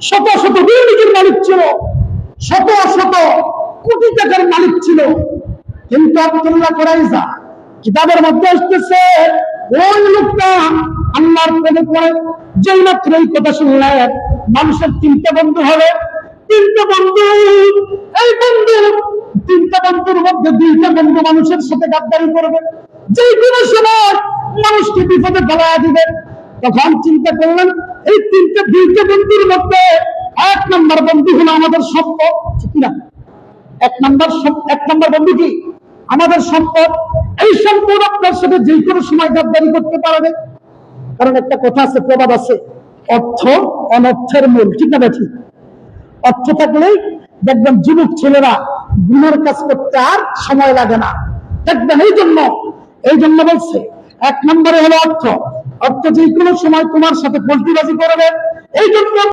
শত শত বিল্ডিংয়ের মালিক ছিল, শত শত কোটি টাকার মালিক ছিল, কিন্তু আব্দুল্লাহ কুরাইজা কিতাবের মধ্যে আসতেছে ওই লোকটা আল্লাহর প্রেমে পড়ে যেই মাত্র এই কথা শুনলেন মানুষের তিনটা বন্ধু হবে, তিনটা বন্ধু, এই বন্ধু তিনটা বন্ধুর মধ্যে দুইটা বন্ধু মানুষের সাথে গাদ্দারি করবে, যে কোনো সময় মানুষকে বিপদে ফেলা দিবে। তখন চিন্তা করলেন এই দুইটা বন্ধুর মধ্যে এক নম্বর বন্ধু হলো আমাদের সম্পদ, ঠিক না? এক নম্বর বন্ধু কি? আমাদের সম্পদ। এই সম্পদ আপনার সাথে যে কোনো সময় গাদ্দারি করতে পারবে। কারণ একটা কথা আছে, প্রবাদ আছে, অর্থ অনর্থের মূল, ঠিক না? ঠিক। অর্থ থাকলেই দেখবেন যুবক ছেলেরা গুনার কাজ করতে আর সময় লাগে না, দেখবেন। এই জন্য বলছে এক নম্বরে হলো অর্থ। অর্থ যে কোনো সময় তোমার সাথে পল্টিবাজি করবে, এই জন্য